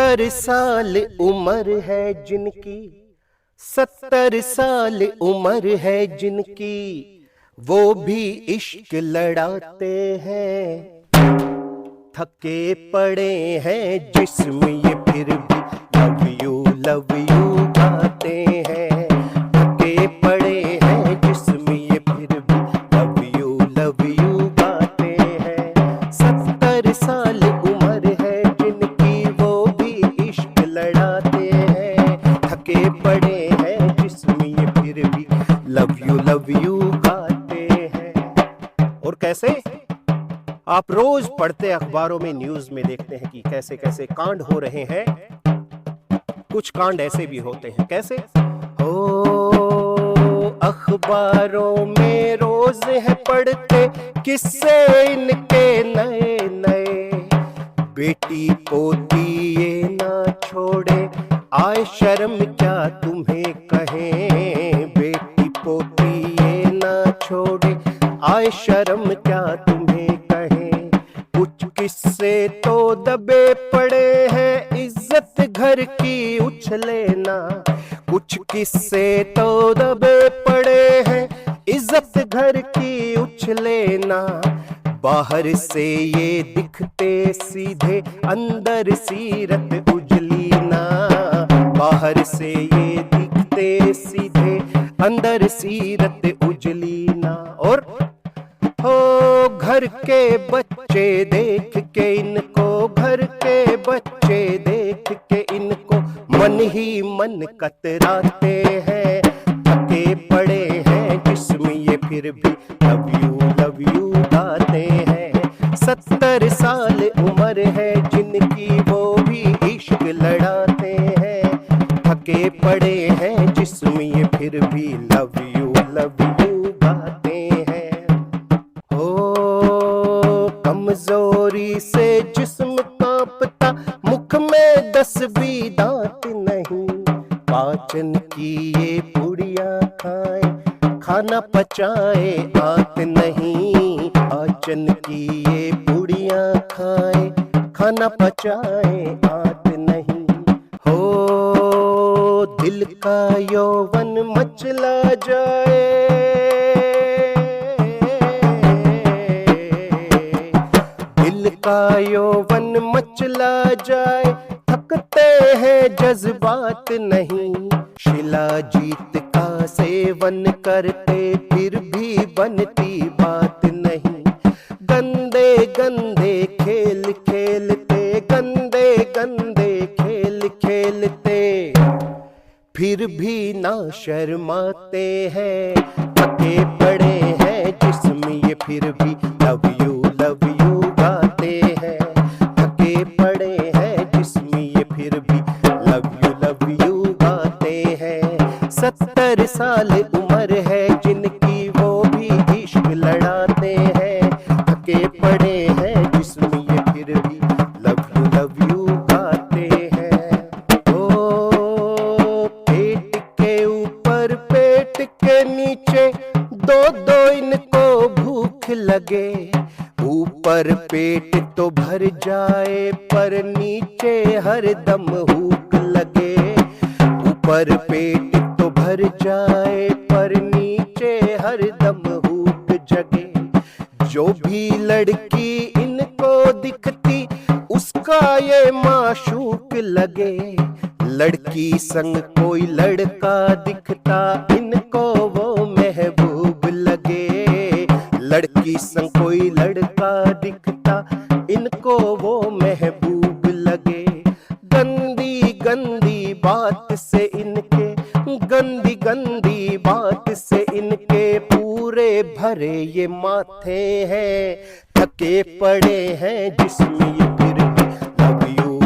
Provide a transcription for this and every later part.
70 साल उम्र है जिनकी, 70 साल उम्र है जिनकी, वो भी इश्क लड़ाते हैं। थके पड़े हैं जिस्म ये फिर भी लव यू गाते हैं। थके पड़े हैं जिस्म ये फिर भी लव यू गाते हैं। 70 साल उम्र है जिनकी, वो भी इश्क लड़ाते हैं। थके पड़े हैं जिस्म ये फिर भी लव यू गाते हैं। और कैसे? आप रोज पढ़ते अखबारों में, न्यूज में देखते हैं कि कैसे कैसे कांड हो रहे हैं। कुछ कांड ऐसे भी होते हैं। कैसे? अखबारों में रोज है पढ़ते किस्से इनके नए नए। बेटी पोती ये ना छोड़े, आए शर्म क्या तुम्हें कहें। बेटी पोती ये ना छोड़े, आए शर्म क्या तुम्हें कहें। कुछ किस्से तो दबे पड़े हैं, इज्जत घर की उछले ना। कुछ किस्से तो दबे पड़े हैं, इज्जत घर की उछले ना। बाहर से ये दिखते सीधे, अंदर सीरत उजली ना। बाहर से ये दिखते सीधे, अंदर सीरत उजली ना। और घर के बच्चे देख के इनको, घर के बच्चे देख के इनको मन ही मन कतराते हैं। थके पड़े हैं जिस्म ये फिर भी लव यू गाते हैं। 70 साल उम्र है जिनकी, वो भी इश्क लड़ाते हैं। थके पड़े हैं जिस्म ये फिर भी लव यू गाते हैं। कमजोरी से जिस्म कांपता, मुख में 10 भी दांत नहीं। पाचन की ये पुड़िया खाए, खाना पचाए आत नहीं। पाचन की ये पुड़िया खाए, खाना पचाए आत नहीं। दिल का यौवन मचला जाए, दिल का यौवन मचला जाए। थकते हैं जज्बात नहीं, शिलाजीत का सेवन करते फिर भी बनती बात नहीं। गंदे गंदे खेल खेलते, गंदे गंदे खेल खेलते, फिर भी ना शर्माते हैं। थके पड़े हैं जिस्म ये फिर भी लव यू गाते हैं। थके पड़े हैं जिस्म ये फिर भी लव यू गाते हैं। 70 साल उम्र है जिनकी, वो भी इश्क लड़ाते हैं। थके पड़े हैं जिस्म ये फिर भी लव यू गाते हैं। पेट के ऊपर पेट के नीचे, दो दो इनको भूख लगे। ऊपर पेट तो भर जाए, पर नीचे हर दम भूख लगे। ऊपर पेट तो भर जाए, पर नीचे हर दम भूख जगे। जो भी लड़की इनको दिखती, उसका ये माशूक लगे। लड़की संग कोई लड़का दिखता, इनको वो महबूब लगे। लड़की संग कोई लड़का दिखता, इनको वो महबूब लगे। गंदी गंदी बात से इनके, गंदी गंदी बात से इनके पूरे भरे ये माथे हैं। थके पड़े हैं जिस्म ये फिर भी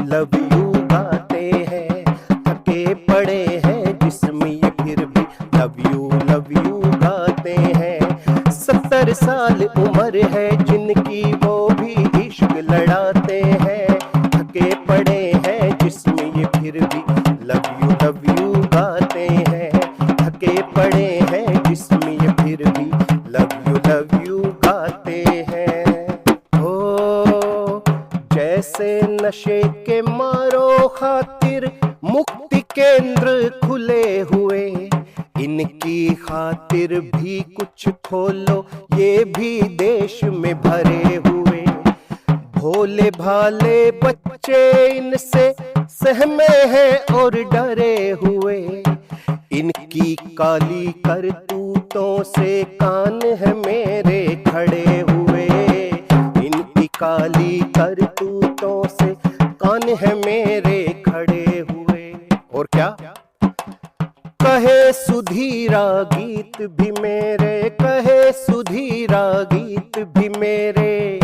लव यू गाते हैं। थके पड़े हैं जिस्म ये फिर भी लव यू गाते हैं। 70 साल उम्र है जिनकी, वो भी इश्क लड़ाते हैं। थके पड़े हैं जिस्म ये फिर भी लव यू गाते हैं। थके पड़े हैं जिस्म ये फिर भी लव यू गाते हैं। ऐसे नशे के मारो खातिर मुक्ति केंद्र खुले हुए, इनकी खातिर भी कुछ खोलो, ये भी देश में भरे हुए। भोले भाले बच्चे इनसे सहमे हैं और डरे हुए, इनकी काली करतूतों से कान है मेरे खड़े हुए, इनकी काली करतूतों से कान है मेरे खड़े हुए। और क्या कहे सुधीरा गीत भी मेरे, कहे सुधीरा गीत भी मेरे,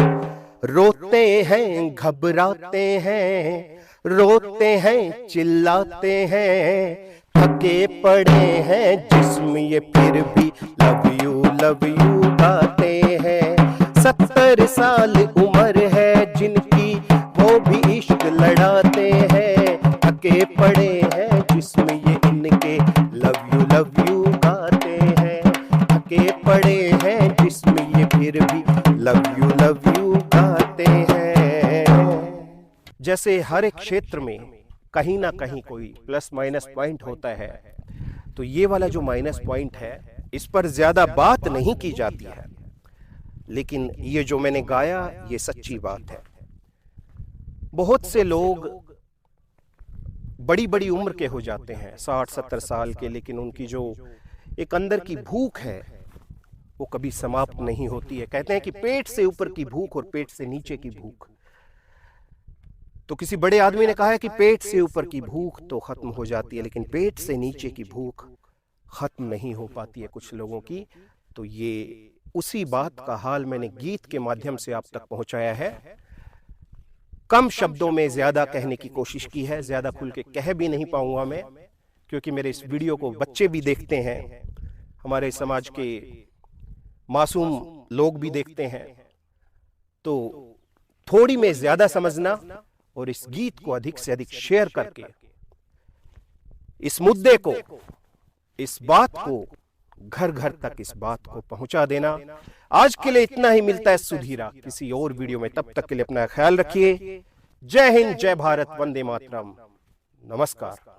रोते हैं घबराते हैं, रोते हैं चिल्लाते हैं, थके पड़े हैं जिस्म ये फिर भी लव यू गाते हैं। 70 साल उम्र है जिनकी वो भी इश्क लड़ाते हैं, थके पड़े हैं जिस्म ये इनके लव यू गाते हैं, थके पड़े हैं जिस्म ये फिर भी लव यू गाते हैं। जैसे हर एक क्षेत्र में कहीं ना कहीं कोई प्लस माइनस पॉइंट होता है, तो ये वाला जो माइनस पॉइंट है इस पर ज्यादा बात नहीं की जाती है, लेकिन ये जो मैंने गाया ये सच्ची बात है। बहुत से लोग बड़ी बड़ी उम्र के हो जाते हैं, 60-70 साल के, लेकिन उनकी जो एक अंदर की भूख है वो कभी समाप्त नहीं होती है। कहते हैं कि पेट से ऊपर की भूख और पेट से नीचे की भूख। तो किसी बड़े आदमी ने कहा है कि पेट से ऊपर की भूख तो खत्म हो जाती है, लेकिन पेट से नीचे की भूख खत्म नहीं हो पाती है कुछ लोगों की। तो ये उसी बात का हाल मैंने गीत के माध्यम से आप तक पहुंचाया है। कम शब्दों में ज्यादा कहने की कोशिश की है, ज्यादा खुल के कह भी नहीं पाऊंगा मैं, क्योंकि मेरे इस वीडियो को बच्चे भी देखते हैं, हमारे समाज के मासूम लोग भी देखते हैं। तो थोड़ी में ज्यादा समझना और इस गीत को अधिक से अधिक शेयर करके इस मुद्दे को, इस बात को घर घर तक इस बात को पहुंचा देना। आज के लिए इतना ही, मिलता है सुधीरा किसी और वीडियो में। तब तक के लिए अपना ख्याल रखिए। जय हिंद, जय भारत, वंदे मातरम, नमस्कार।